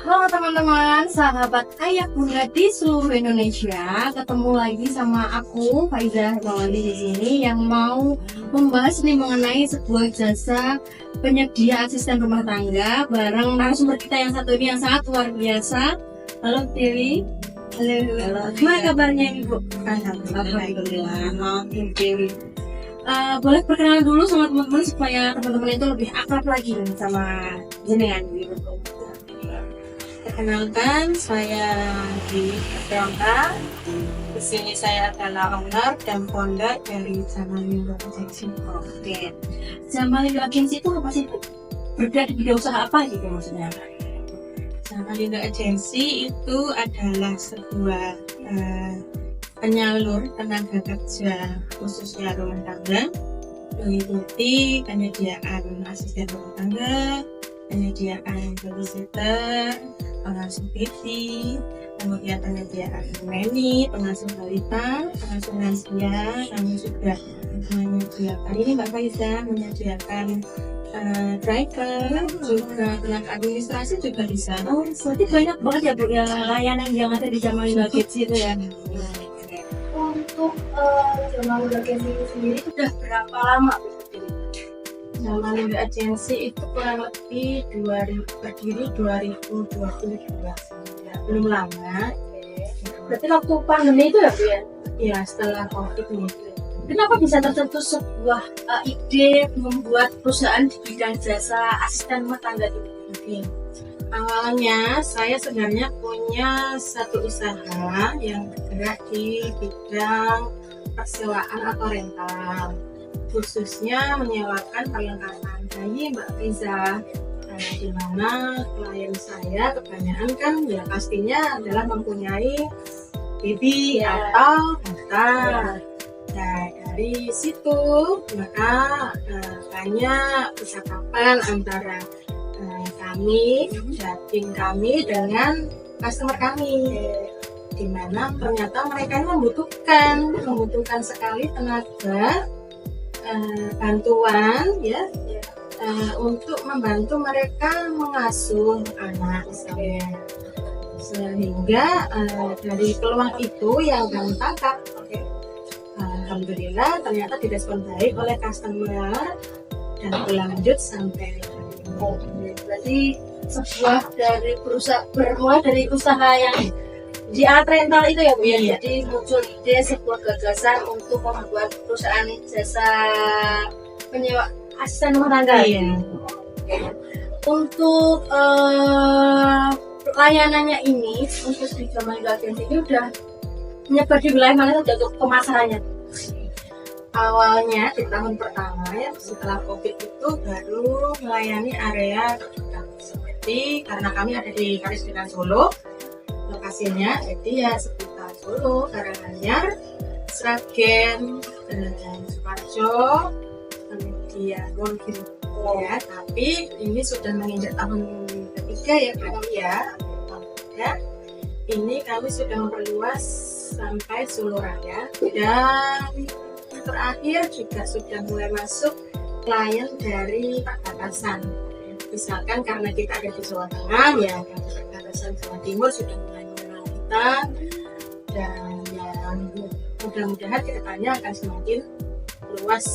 Halo teman-teman, sahabat ayah bunda di seluruh Indonesia. Ketemu lagi sama aku, Faiza Hermawati di sini yang mau membahas nih mengenai sebuah jasa penyedia asisten rumah tangga bareng narasumber kita yang satu ini yang sangat luar biasa. Halo Dewi. Halo. Gimana kabarnya Ibu? Alhamdulillah. Oke Dewi. Boleh perkenalan dulu sama teman-teman supaya teman-teman itu lebih akrab lagi nih sama jenengan gitu. Perkenalkan, saya di Priyanka. Di sini saya adalah owner dan founder dari Jamalindo Agency. Oke, Jamalindo Agency itu apa sih? Bergerak di bidang usaha apa gitu maksudnya? Jamalindo Agency itu adalah sebuah penyalur tenaga kerja khususnya rumah tangga, meliputi penyediaan asisten rumah tangga, penyediaan babysitter, pengasuh baby, kemudian penyediaan nanny, pengasuh balita, pengasuh lansia. Kami juga menyediakan ini Mbak Faiza, menyediakan driver, juga tenaga administrasi juga bisa. Oh, berarti banyak banget ya Bu ya layanan yang ada di Jamalindo Agency itu ya. Untuk Jamalindo Agency itu sendiri sudah berapa lama Bu? Jamalindo Agency itu kurang lebih berdiri 2022, ya, belum lama. Berarti waktu pandemi itu ya Bu ya? Ya, setelah COVID ini. Kenapa bisa tercetus sebuah ide membuat perusahaan di bidang jasa asisten rumah tangga ini? Oke. Awalnya saya sebenarnya punya satu usaha yang bergerak di bidang persewaan atau rental, khususnya menyewakan perlengkapan bayi Mbak Riza, di mana klien saya kebanyakan kan ya pastinya adalah mempunyai baby atau bata. Nah, dari situ maka banyak percakapan antara kami, tim kami dengan customer kami, di mana ternyata mereka membutuhkan sekali tenaga bantuan ya, untuk membantu mereka mengasuh anak misalnya, sehingga dari peluang itu yang kami tangkap, alhamdulillah ternyata direspon baik oleh customer dan berlanjut sampai Berarti sebuah dari perusahaan bermula dari usaha yang di alat rental itu ya Bu ya. Iya. Jadi muncul ide sebuah gagasan untuk membuat perusahaan jasa penyewa asisten rumah tangga. Iya. Untuk layanannya ini untuk di Jamalindo Agency ini udah menyebar di wilayah mana saja untuk pemasarannya? Awalnya di tahun pertama ya setelah COVID itu baru melayani area terdekat, seperti karena kami ada di Karanganyar Solo lokasinya, jadi ya sekitar Solo, Karanganyar, Sragen, Sukoharjo, kemudian Wonogiri ya. Tapi ini sudah menginjak tahun ketiga ya berarti ya, ini kami sudah memperluas sampai Solo Raya, dan terakhir juga sudah mulai masuk klien dari perbatasan. Misalkan karena kita ada di Jawa Tengah ya, dari perbatasan Jawa Timur sudah mulai mengenal kita, dan ya mudah-mudahan kedepannya akan semakin luas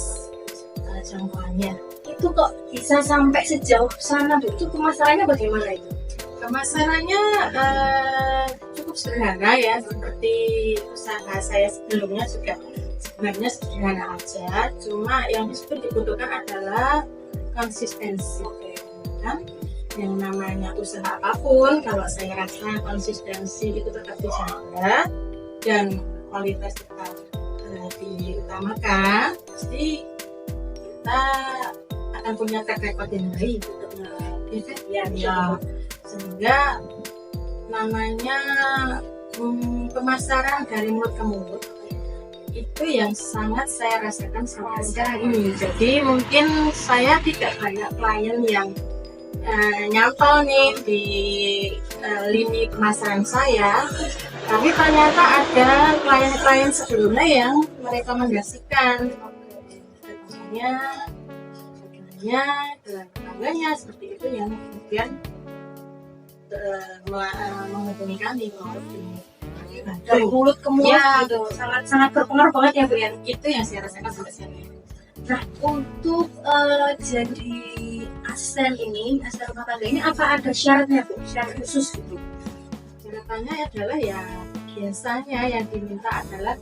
jangkauannya. Itu kok bisa sampai sejauh sana Bu? Itu pemasarannya bagaimana itu? Pemasarannya cukup sederhana ya, seperti usaha saya sebelumnya juga sebenarnya sederhana aja, cuma yang dibutuhkan adalah konsistensi. Kan? Yang namanya usaha apapun, kalau saya rasa konsistensi itu tetap dijaga dan kualitas tetap diutamakan, pasti kita akan punya track record yang baik ya. Sehingga namanya pemasaran dari mulut ke mulut itu yang sangat saya rasakan sampai sekarang ini. Jadi mungkin saya tidak banyak klien yang nyantol nih di lini pemasaran saya, tapi ternyata ada klien-klien sebelumnya yang merekomendasikan tetangganya, tetangganya seperti itu yang kemudian menghubungi kami dari mulut ke mulut Ya. gitu, sangat berpengaruh banget ya Bu ya. itu yang saya rasakan sampai sekarang. Nah, untuk jadi asisten rumah tangga ini apa ada syaratnya Bu? Syarat khusus gitu? Harapannya adalah ya biasanya yang diminta adalah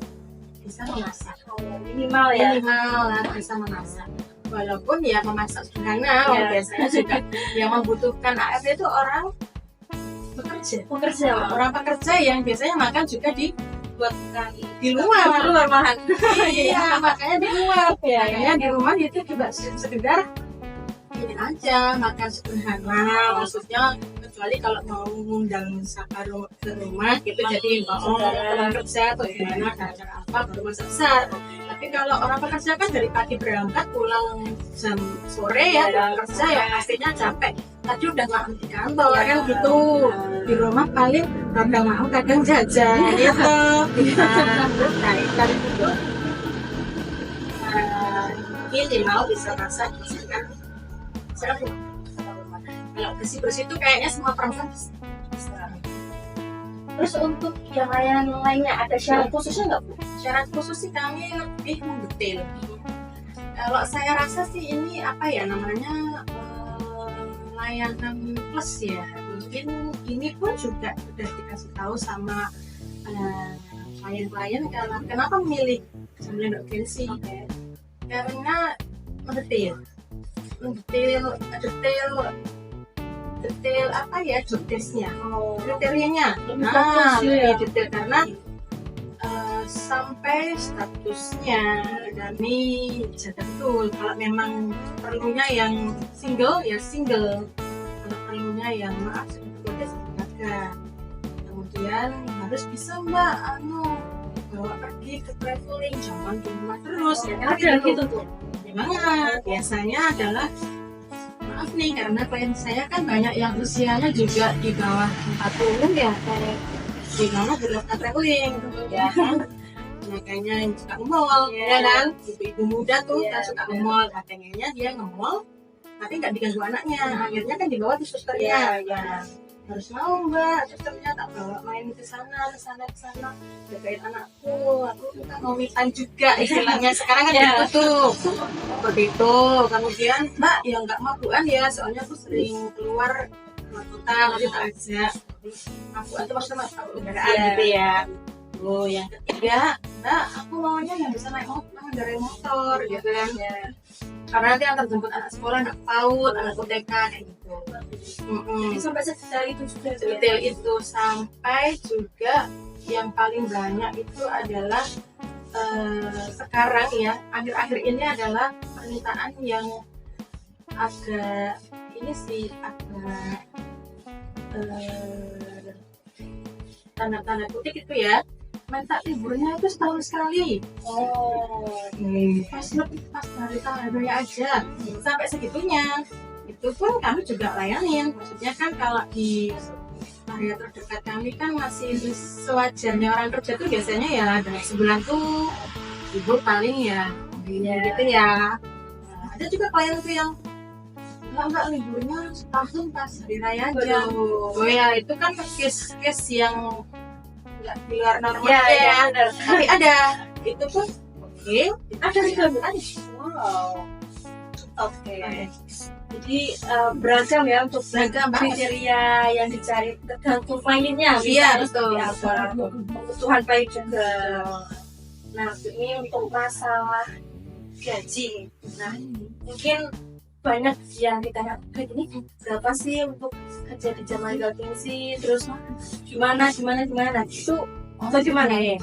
bisa memasak, Minimal ya. minimal lah bisa memasak. Walaupun ya memasak sederhana, Ya. biasanya juga yang membutuhkan ART itu orang Pekerja. orang pekerja yang biasanya makan juga dibuatkan di luar malahan. Iya, makanya di luar. Ya, Makanya di rumah itu juga sekedar ini aja makan sederhana, maksudnya kecuali kalau mau ngundang siapa ke rumah gitu, jadi orang kerja atau gimana ada acara apa baru masak besar. Tapi kalau orang pekerja kan dari pagi berangkat pulang jam sore ya, pulang kerja ya pastinya capek. Tadi udah nggak di kantor kan gitu, di rumah paling kadang mau kadang jajan gitu. Nah itu mungkin mau bisa masak misalkan sekarang kalau bersih itu kayaknya semua perempuan bisa. Terus untuk yang lainnya ada syarat khususnya nggak Bu? Syarat khusus sih kami lebih mendetail. Kalau saya rasa sih ini apa ya namanya layanan plus ya. Mungkin ini pun juga sudah dikasih tahu sama klien-klien kenapa memilih Jamila Gengsi. Karena mendetail apa ya job desk-nya, kriterianya. Nah, lebih detail karena sampai statusnya kami jaga betul. Kalau memang perlunya yang single ya single, kalau perlunya yang maaf sebagai keluarga. Kemudian harus bisa Mbak bawa pergi ke traveling, jangan di rumah terus ya kan gitu tuh. Banget biasanya adalah maaf nih karena klien saya kan banyak yang usianya juga di bawah 40 ya, kayak di mana berlaku traveling ya kan, makanya yang suka nge-mall ya kan, ibu-ibu muda tuh kan suka nge-mall, katanya dia nge-mall tapi nggak diganggu anaknya, akhirnya kan dibawa di susternya ya. Harus mau Mbak, susternya tak bawa main ke sana jagain anakku, aku kan mau me time juga istilahnya sekarang kan gitu tuh seperti itu. Kemudian Mbak yang nggak mabuan ya, soalnya aku sering keluar kota nanti tak ajak mabuan itu maksudnya mabuk kendaraan gitu ya. Yang ketiga Mbak aku maunya yang bisa naik motor dari motor gitu kan ya, karena nanti antar jemput anak sekolah, anak PAUD, anak TK kayak gitu. Jadi sampai sedetail itu juga. Detail itu sampai juga yang paling banyak itu adalah sekarang ya akhir-akhir ini adalah permintaan yang agak ini sih agak tanda kutip itu ya, minta liburnya itu setahun sekali. Pas hari raya aja sampai segitunya. Itu pun kami juga layanin, maksudnya kan kalau di area terdekat kami kan masih sewajarnya orang kerja tuh biasanya ya dalam sebulan tuh libur paling ya gitu ya. Nah, ada juga klien tuh yang enggak liburnya setahun pas hari raya aja. Oh ya itu kan case yang nggak di luar normal ya. Tapi ada itu pun ada juga bukan. Oke. Jadi beragam ya untuk kriteria yang dicari tergantung kliennya. Iya betul. Kebutuhan baik juga. Nah ini untuk masalah gaji. Nah mungkin banyak yang ditanya ini berapa sih untuk kerja di Jamila Gengsi, terus gimana nah itu bagaimana ya?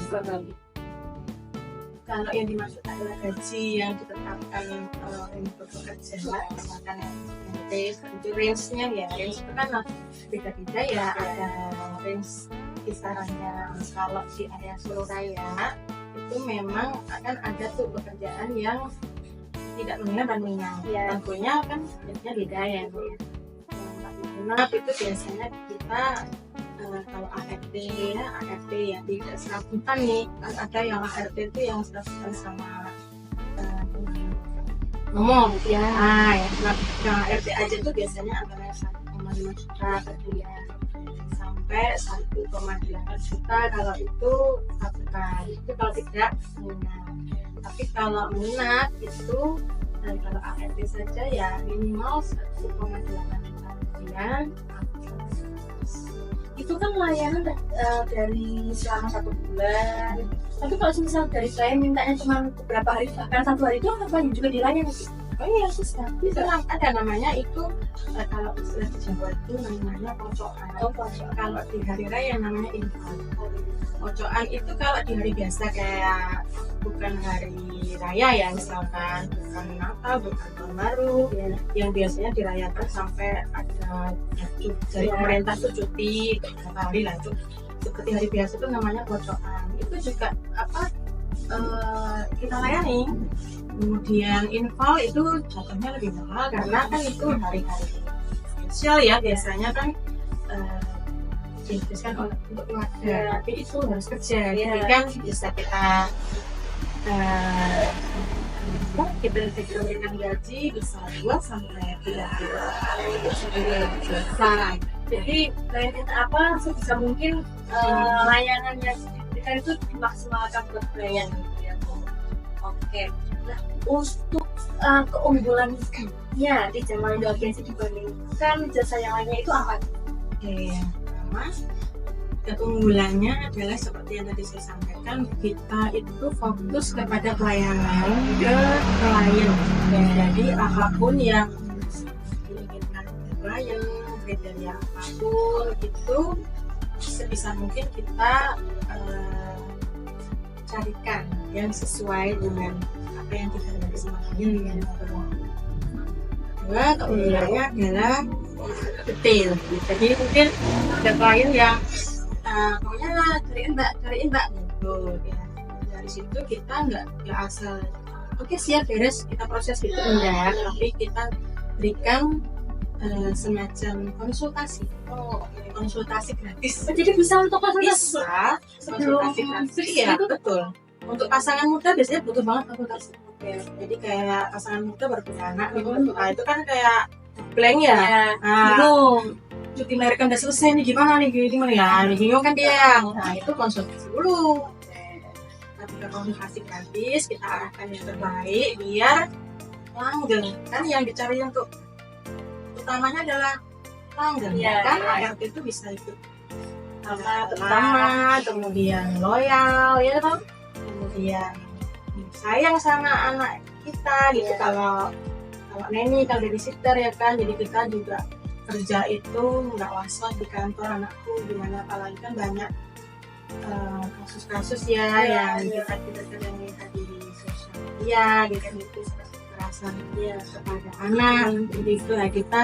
Kalau yang dimaksud adalah gaji yang ditetapkan untuk pekerja, misalkan itu range-nya ya, range itu kan beda-beda ya, ada range kisarannya. Kalau di area Surabaya itu memang akan ada tuh pekerjaan yang tidak menengah dan menengah, tentunya kan biasanya beda ya. Nah itu biasanya kita kalau ART ya tidak serabutan nih, kan ada yang ART itu yang serabutan sama ngomong ya. Nah yang ART aja tuh biasanya antara 1,5 juta ke 2 sampai 1,8 juta kalau itu tabungan. Itu kalau tidak minat. Tapi kalau minat itu kalau ART saja ya minimal 1,8 juta rupiah. Itu kan layanan dari selama 1 bulan. Tapi kalau misal dari klien mintanya cuma beberapa hari, bahkan 1 hari itu apa juga dilayani? Oh iya, bisa. Ada namanya itu kalau istilah di Jawa itu namanya pocokan. Kalau di hari raya namanya infal. Pocokan itu kalau di hari biasa kayak bukan hari raya ya, misalkan bukan Natal, bukan Tahun Baru, yang biasanya dirayakan sampai ada dari pemerintah tuh cuti beberapa hari lah, itu seperti hari biasa itu namanya pocokan. Itu juga kita layani. Kemudian infal itu jatuhnya lebih mahal karena kan itu hari-hari spesial ya, biasanya kan dihabiskan untuk keluarga, tapi itu harus kerja. Jadi kan bisa kita berikan gaji bisa 2 sampai 3 bulan. Jadi klien kita apa sebisa mungkin layanan yang diberikan itu dimaksimalkan buat klien gitu ya. Oke. Nah, untuk keunggulannya di Jamalindo Agency dibandingkan jasa yang lainnya itu apa? Oke, pertama keunggulannya adalah seperti yang tadi saya sampaikan, kita itu fokus kepada pelayanan ke klien. Jadi apapun yang diinginkan oleh klien, kriteria apapun itu sebisa mungkin kita carikan yang sesuai dengan apa yang kita dari sama klien. Kedua, keunggulannya adalah detail. Jadi mungkin ada klien yang pokoknya cariin mbak gitu ya. Dari situ kita nggak asal oke siap beres kita proses gitu, enggak, tapi kita berikan semacam konsultasi. Konsultasi gratis. Jadi bisa untuk Bisa konsultasi gratis ya, betul. Untuk pasangan muda biasanya butuh banget konsultasi. Jadi kayak pasangan muda baru punya anak gitu, itu kan kayak blank ya. Cuti melahirkan udah selesai nih, gimana nih ya, bingung kan dia. Nah itu konsultasi dulu. Kita konsultasi gratis, kita arahkan yang terbaik biar langgeng. Kan yang dicari untuk utamanya adalah langgeng, kan ART itu bisa ikut pertama, kemudian loyal, ya kan, kemudian sayang sama anak kita gitu. Kalau neni, kalau babysitter ya kan, jadi kita juga kerja itu nggak was-was di kantor anakku gimana, apalagi kan banyak kasus-kasus ya yang kita sering lihat di sosial media gitu kekerasan kepada anak. Jadi itulah kita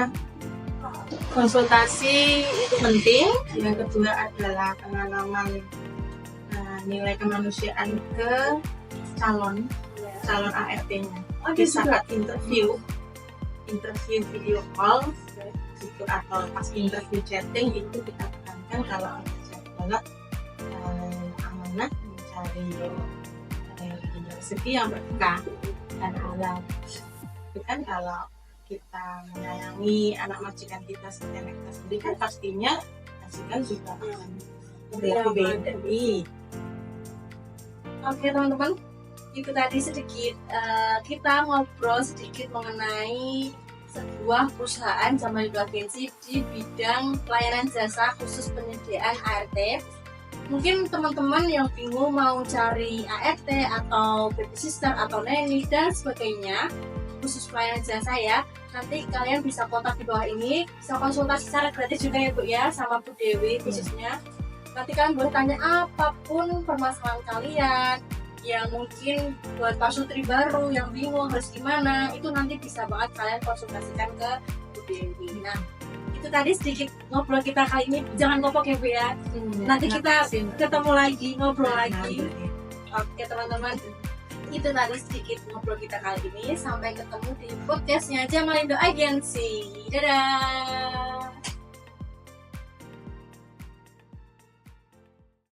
konsultasi itu penting. Yang kedua adalah penanaman nilai kemanusiaan ke calon ART-nya. Di saat interview video call itu atau pas interview chatting itu kita tekankan kalau adalah amanah mencari rezeki yang berkah dan halal. Itu kan kalau kita menyayangi anak majikan kita seperti anak kita sendiri kan pastinya majikan juga akan berbeda. Oke teman-teman, itu tadi sedikit kita ngobrol sedikit mengenai sebuah perusahaan Jamalindo Agency di bidang pelayanan jasa khusus penyediaan ART. Mungkin teman-teman yang bingung mau cari ART atau babysitter atau nanny dan sebagainya khusus pelayanan jasa ya, nanti kalian bisa kontak di bawah ini, bisa konsultasi secara gratis juga ya Bu ya sama Bu Dewi khususnya. Nanti kalian boleh tanya apapun permasalahan kalian yang mungkin buat Pak Sutri baru yang bingung harus gimana, itu nanti bisa banget kalian konsultasikan ke Bu Dewi. Nah itu tadi sedikit ngobrol kita kali ini, jangan ngopok ya Bu ya, nanti kita ketemu lagi ngobrol lagi. Oke teman-teman, itu tadi sedikit ngobrol kita kali ini, sampai ketemu di podcastnya Jamalindo Agency. Dadah.